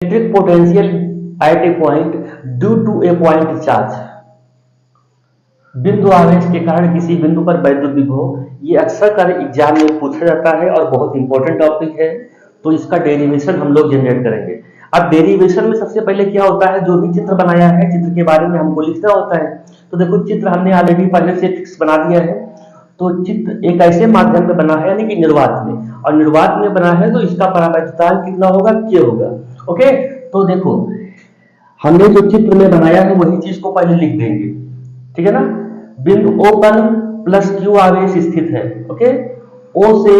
Electric potential at a point due to a point charge. बिंदु आवेश के कारण किसी बिंदु पर वैद्युत विभव, ये अक्सर कर एग्जाम में पूछा जाता है और बहुत इंपॉर्टेंट टॉपिक है। तो इसका डेरिवेशन हम लोग जनरेट करेंगे। अब डेरिवेशन में सबसे पहले क्या होता है, जो भी चित्र बनाया है चित्र के बारे में हमको लिखना होता है। तो देखो चित्र हमने ऑलरेडी पहले से फिक्स बना दिया है। तो चित्र एक ऐसे माध्यम में बना है, यानी कि निर्वात में, और निर्वात में बना है तो इसका परावैद्युतांक कितना होगा, K होगा। ओके, तो देखो हमने जो चित्र में बनाया है वही चीज को पहले लिख देंगे, ठीक है ना। बिंदु O पर प्लस Q आवेश स्थित है। ओके, O से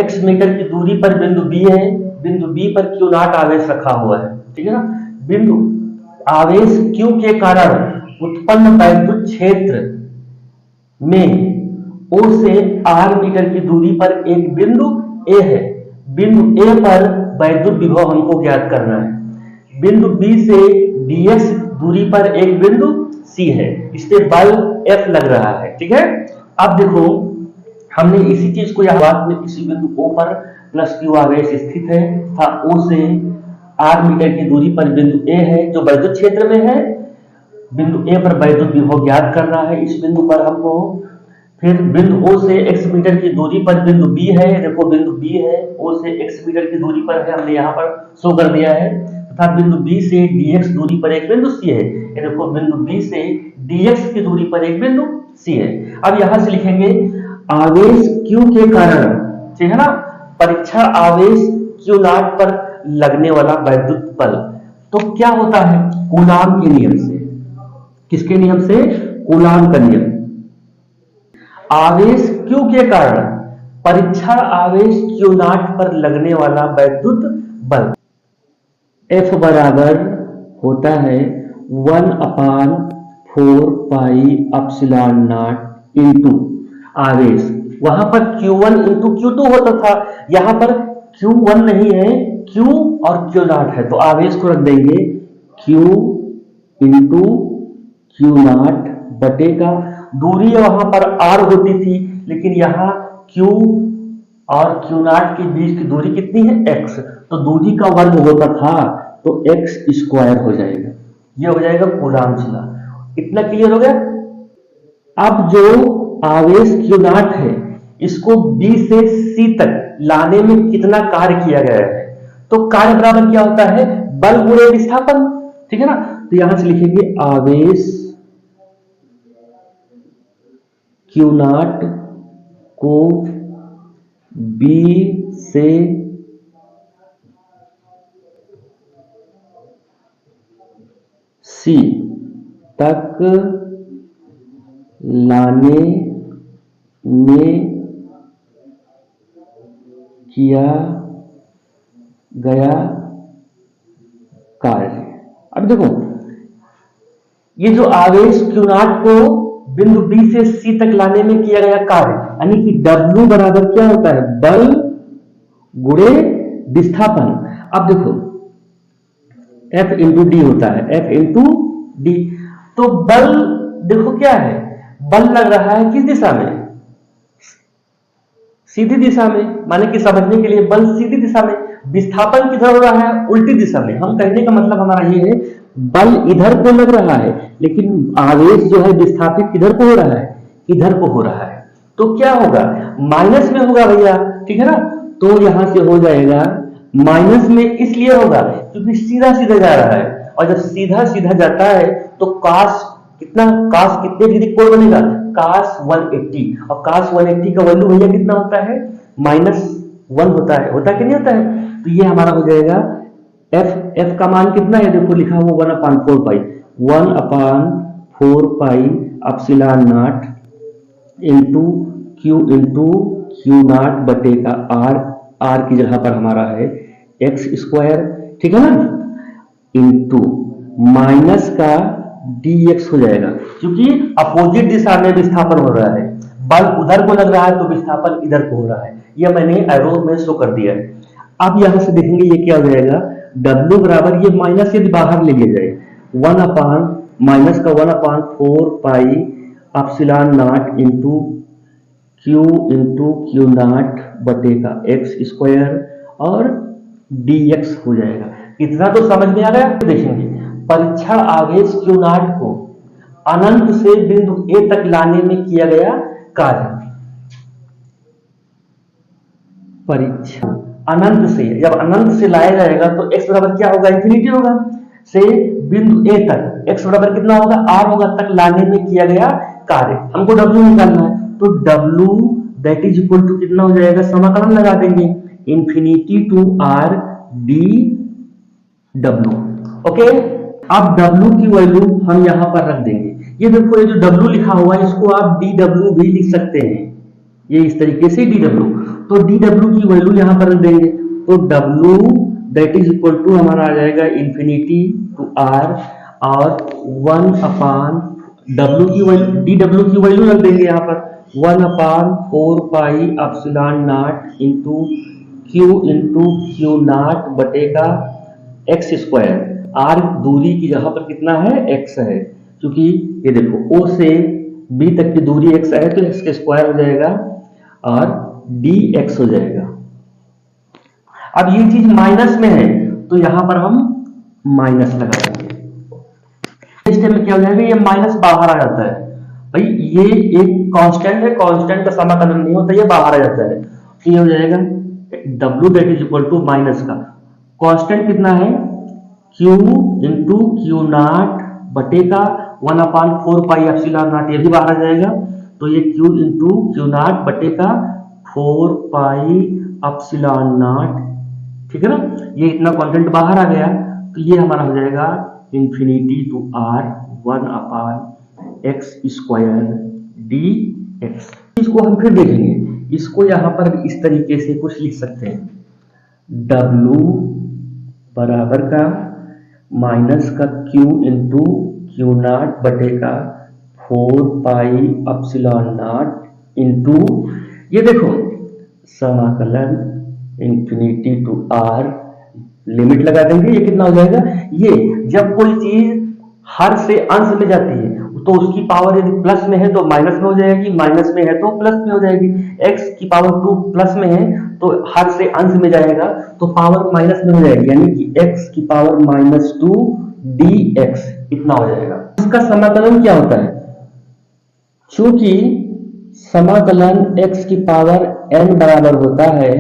x मीटर की दूरी पर बिंदु B है। बिंदु B पर Q नॉट आवेश रखा हुआ है, ठीक है ना। बिंदु आवेश Q के कारण उत्पन्न वैद्युत क्षेत्र में O से R मीटर की दूरी पर एक बिंदु A है। बिंदु A पर वैद्युत विभव हमको ज्ञात करना है। बिंदु B से dx दूरी पर एक बिंदु C है, इस पे बल F लग रहा है, ठीक है। अब देखो हमने इसी चीज को यहाँ बात में किसी बिंदु O पर प्लस Q आवेश स्थित है तथा O से R मीटर की दूरी पर बिंदु A है जो वैद्युत क्षेत्र में है। बिंदु A पर वैद्युत विभव ज्ञात करना है इस बिंदु पर हमको। फिर बिंदु O से x मीटर की दूरी पर बिंदु B है। देखो बिंदु B है, O से x मीटर की दूरी पर है, हमने यहाँ पर शो कर दिया है। तथा बिंदु B से dx दूरी पर एक बिंदु C है। ये देखो बिंदु B से dx की दूरी पर एक बिंदु C है। अब यहाँ से लिखेंगे आवेश Q के कारण, ठीक है ना, परीक्षण आवेश Q नॉट पर लगने वाला वैद्युत बल। तो क्या होता है, कूलाम के नियम से। किसके नियम से, कूलाम का नियम। आवेश Q के कारण परीक्षण आवेश Q नॉट पर लगने वाला वैद्युत बल F बराबर होता है 1/4 पाई एप्सिलॉन नॉट इंटू आवेश। वहां पर Q1 इंटू Q2 होता था, यहां पर Q1 नहीं है, Q और Q नॉट है। तो आवेश को रख देंगे Q इंटू Q नॉट बटेगा दूरी वहां पर R होती थी, लेकिन यहाँ Q और Q नॉट के बीच की दूरी कितनी है, x। तो दूरी का वर्ग होता था तो x स्क्वायर हो जाएगा। ये हो जाएगा कूलाम्ब लॉ। इतना क्लियर हो गया। अब जो आवेश Q नॉट है इसको B से C तक लाने में कितना कार्य किया गया है, तो कार्य बराबर क्या होता है, बल गुणे विस्थापन, ठीक है ना। तो यहां से लिखेंगे आवेश Q नॉट को B से C तक लाने में किया गया कार्य। अब देखो ये जो आवेश Q नॉट को बिंदु B से C तक लाने में किया गया कार्य, यानी कि W बराबर क्या होता है, बल गुणे विस्थापन। अब देखो F इंटू डी होता है, F इंटू डी। तो बल देखो क्या है, बल लग रहा है किस दिशा में, सीधी दिशा में, माने कि समझने के लिए बल सीधी दिशा में। विस्थापन किधर हो रहा है, उल्टी दिशा में। हम कहने का मतलब हमारा ये है बल इधर को लग रहा है, लेकिन आवेश जो है विस्थापित किधर को हो रहा है, इधर को हो रहा है। तो क्या होगा, माइनस में होगा भैया, ठीक है ना। तो यहां से हो जाएगा माइनस में, इसलिए होगा क्योंकि सीधा सीधा जा रहा है, और जब सीधा सीधा जाता है तो काश कितने डिग्री कोण बनेगा, cos 180। और cos 180 का वैल्यू भैया कितना होता है, -1 होता है कि नहीं होता है। तो ये हमारा हो जाएगा f का मान कितना है, देखो लिखा हुआ 1/4 pi, 1/4 pi epsilon not into Q not बटेगा R की जगह पर हमारा है x स्क्वायर, ठीक है ना, इंटू माइनस का dx हो जाएगा, क्योंकि अपोजिट दिशा में विस्थापन हो रहा है। बल उधर को लग रहा है तो विस्थापन इधर को हो रहा है। यह मैंने एरो में शो कर दिया है। अब यहां से देखेंगे ये क्या हो जाएगा, W बराबर, ये माइनस यदि बाहर ले लिया जाए, 1/4 pi epsilon not into Q not बटेगा x स्क्वायर और dx हो जाएगा। इतना तो समझ में आ गया। देखेंगे परीक्षण आवेश Q नॉट को अनंत से बिंदु A तक लाने में किया गया कार्य। परीक्षण अनंत से, जब अनंत से लाया जाएगा तो x बराबर क्या होगा, इंफिनिटी होगा। से बिंदु A तक x बराबर कितना होगा, r होगा, तक लाने में किया गया कार्य। हमको W निकालना है, तो W that is equal to कितना हो जाएगा, समाकलन लगा देंगे, infinity to r d W। Okay, अब W की वैल्यू हम यहां पर रख देंगे। ये देखो, ये जो W लिखा हुआ है इसको आप dW भी लिख सकते हैं, ये इस तरीके से dW। तो dW की वैल्यू यहां पर रख देंगे, तो W that is equal to हमारा आ जाएगा इंफिनिटी टू r और 1 अपान W की वैल्यू, dW की वैल्यू रख देंगे यहाँ पर 1 upon 4 pi epsilon not into Q not बटे का x स्क्वायर। r दूरी की जगह पर कितना है, x है, क्योंकि ये देखो O से B तक की दूरी x है, तो x स्क्वायर हो जाएगा और dx हो जाएगा। अब ये चीज माइनस में है तो यहां पर हम माइनस लगा देंगे। इस टाइम में क्या हो जाएगा, ये माइनस बाहर आ जाता है। भाई ये एक कांस्टेंट है, कांस्टेंट का समाकलन नहीं होता, ये बाहर आ जाता है। तो ये हो जाएगा W that is equal to minus का कांस्टेंट कितना है, Q इंटू Q नॉट बटे का 1 अपान 4 पाई एप्सिलॉन नॉट, ये भी बाहर आ जाएगा। तो ये Q इंटू Q नॉट बटे का 4 पाई एप्सिलॉन नॉट, ठीक है ना, ये इतना कंटेंट बाहर आ गया। तो ये हमारा हो जाएगा infinity to r 1 upon x square dx। इसको हम फिर देखेंगे, इसको यहां पर इस तरीके से कुछ लिख सकते हैं, W बराबर का माइनस का Q इंटू Q नॉट बटे का 4 पाई एप्सिलॉन नॉट इंटू, ये देखो समाकलन इंफिनिटी टू r, लिमिट लगा देंगे, ये कितना हो जाएगा, ये जब कोई चीज हर से अंश में जाती है तो उसकी पावर यदि प्लस में है तो माइनस में हो जाएगी, माइनस में है तो प्लस में हो जाएगी। x की पावर 2 प्लस में है तो हर से अंश में जाएगा तो पावर माइनस में हो जाएगी, यानी कि x की पावर -2 dx इतना हो जाएगा। इसका समाकलन क्या होता है, चूंकि समाकलन x की पावर n बराबर होता है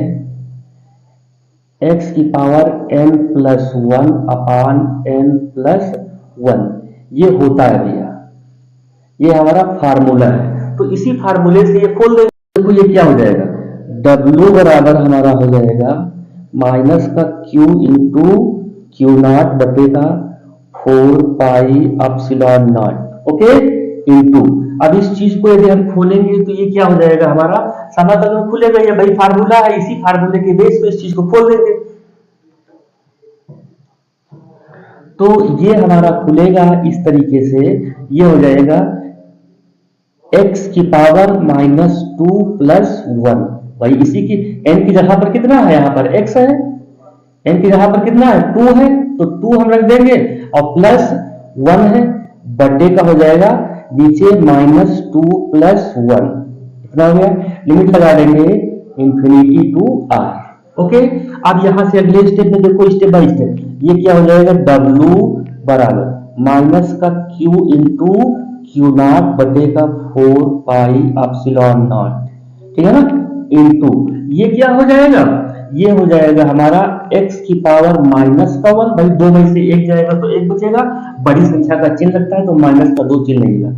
x की पावर n+1 अपान n+1, ये होता है भैया, ये हमारा फार्मूला है। तो इसी फार्मूले से ये खोल देंगे, तो ये क्या हो जाएगा, W बराबर हमारा हो जाएगा माइनस का Q इंटू Q नॉट बटे का 4 pi epsilon not, okay, into, अब इस चीज को यदि हम खोलेंगे तो ये क्या हो जाएगा, हमारा समाकलन खुलेगा। ये भाई फार्मूला है, इसी फार्मूले के बेस पे इस चीज को खोल देंगे, तो ये हमारा खुलेगा इस तरीके से। ये हो जाएगा x की पावर -2 + 1, भाई इसी की n की जगह पर कितना है, यहाँ पर x है, n की जगह पर कितना है, 2 है, तो 2 हम रख देंगे और +1 है, बर्थडे का हो जाएगा नीचे -2 + 1, इतना हो गया। लिमिट लगा देंगे इंफिनिटी टू r, ओके। अब यहां से अगले स्टेप में देखो, स्टेप बाय स्टेप, ये क्या हो जाएगा, W बराबर माइनस का Q इंटू Q नॉट बटे का 4 पाई एप्सिलॉन नॉट, ठीक है ना, इंटू ये क्या हो जाएगा, ये हो जाएगा हमारा x की पावर -1, भाई 2 में से 1 जाएगा तो 1 बचेगा, बड़ी संख्या का चिन्ह लगता है तो माइनस का 2 चिन्ह लगेगा,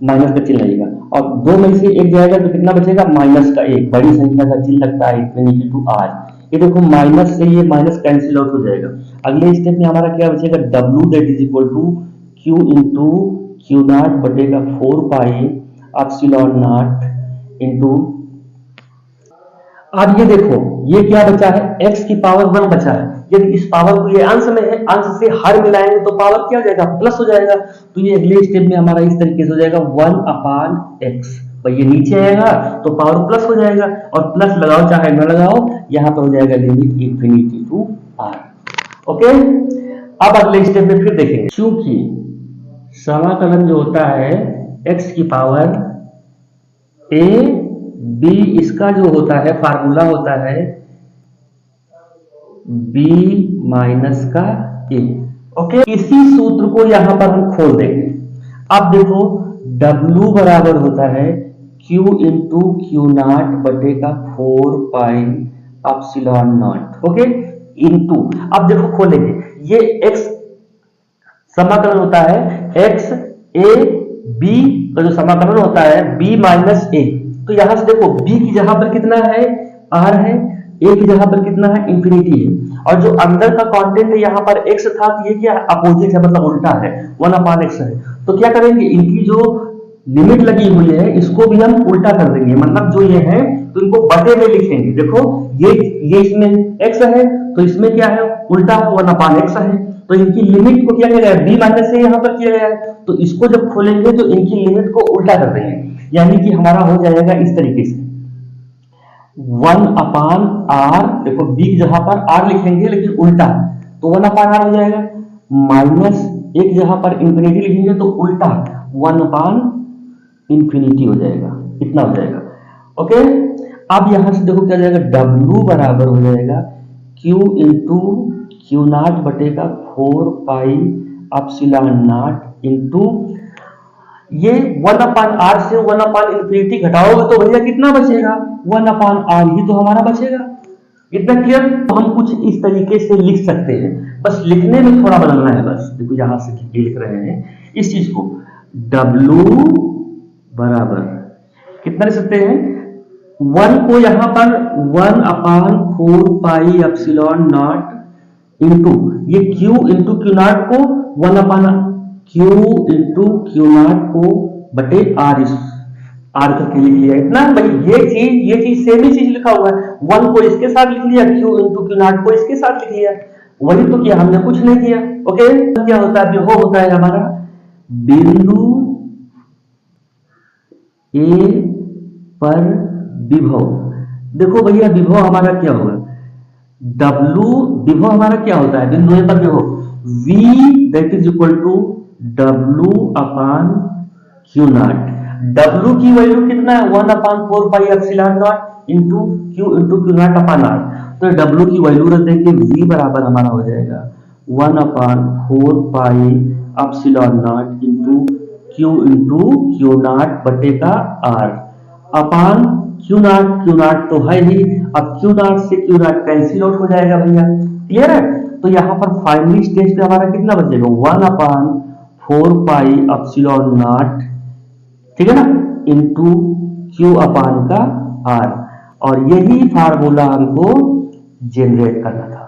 माइनस का चिन्ह लगेगा, और 2 में से 1 जाएगा तो कितना बचेगा, -1, बड़ी संख्या का चिन्ह लगता है इंफिनिटी टू r। ये देखो माइनस से ये माइनस कैंसिल आउट हो जाएगा। अगले स्टेप में हमारा क्या बचेगा, W that is equal to Q into Q not बटे का 4 पाई एप्सिलॉन नॉट इंटू, अब ये देखो ये क्या बचा है, x की पावर 1 बचा है। यदि इस पावर को ये अंश में है, अंश से हर मिलाएंगे तो पावर क्या हो जाएगा, प्लस हो जाएगा। तो ये अगले स्टेप में हमारा इस तरीके से हो जाएगा 1 अपान x, भाई ये नीचे आएगा तो पावर प्लस हो जाएगा, और प्लस लगाओ चाहे न लगाओ, यहाँ पर हो जाएगा limit infinity to r, okay. अब अगले स्टेप में फिर देखेंगे, क्योंकि समाकलन जो होता है x की पावर a b, इसका जो होता है फार्मूला होता है बी माइनस का ए। ओके, इसी सूत्र को यहां पर हम खोल देंगे। अब देखो W बराबर होता है Q इंटू क्यू नॉट बटे का 4 pi epsilon not. Okay, into, अब देखो खोलेंगे, ये x समाकलन होता है x a b का जो समाकलन होता है b माइनस ए। तो यहां से देखो b की जगह पर कितना है, r है, a की जगह पर कितना है, इंफिनिटी है, और जो अंदर का कंटेंट है यहाँ पर x था, तो ये क्या अपोजिट है, मतलब उल्टा है, 1/x है। तो क्या करेंगे, इनकी जो लिमिट लगी हुई है इसको भी हम उल्टा कर देंगे, मतलब जो ये है तो इनको बटे में लिखेंगे। देखो ये इसमें x है तो इसमें क्या है, उल्टा 1/x है। तो इनकी लिमिट को क्या किया गया है, b माइनस से यहाँ पर किया गया है, तो इसको जब खोलेंगे तो इनकी लिमिट को उल्टा कर देंगे, यानी कि हमारा हो जाएगा इस तरीके से 1/r। देखो b की जगह पर r लिखेंगे लेकिन उल्टा, तो 1/r हो जाएगा, माइनस एक जगह पर इंफिनिटी लिखेंगे तो उल्टा 1/इंफिनिटी हो जाएगा, इतना हो जाएगा। ओके, अब यहां से देखो क्या जाएगा, W बराबर हो जाएगा Q इंटू क्यू नॉट बटे का 4 पाई एप्सिलॉन नॉट इंटू ये 1/r से 1/इंफिनिटी घटाओगे तो भैया कितना बचेगा, 1/r ही तो हमारा बचेगा। इतना क्लियर। तो हम कुछ इस तरीके से लिख सकते हैं, बस लिखने में थोड़ा बदलना है। बस देखो यहां से लिख रहे हैं इस चीज को, W बराबर कितना लिख सकते हैं, 1 को यहां पर 1/4 पाई एप्सिलॉन नॉट इंटू ये Q इंटू क्यू नॉट को 1/Q इंटू क्यू नॉट को बटे R, R करके लिख लिया इतना। भाई ये चीज सेम ही चीज लिखा हुआ है, 1 को इसके साथ लिख लिया, Q इंटू क्यू नॉट को इसके साथ लिख लिया, वही तो किया, हमने कुछ नहीं किया। ओके, क्या होता है, वो होता है हमारा बिंदु A पर विभव। देखो भैया विभव हमारा क्या होगा, W विभव हमारा क्या होता है, बिंदु A पर विभव V that is equal to W/Q not. W की वैल्यू कितना है, 1/4 pi epsilon not into Q इंटू क्यू नॉट अपॉन R। तो W की वैल्यू रख देंगे, V बराबर हमारा हो जाएगा 1/4 pi epsilon not into Q इंटू क्यू नॉट बटे का R अपॉन क्यू नॉट तो है ही, अब क्यू नॉट से क्यू नॉट कैंसिल आउट हो जाएगा भैया। क्लियर है। तो यहाँ पर फाइनली स्टेज पे हमारा कितना बचेगा, 1/4 पाई एप्सिलॉन नॉट, ठीक है ना, इंटू क्यू अपॉन का R, और यही फार्मूला हमको जनरेट करना था।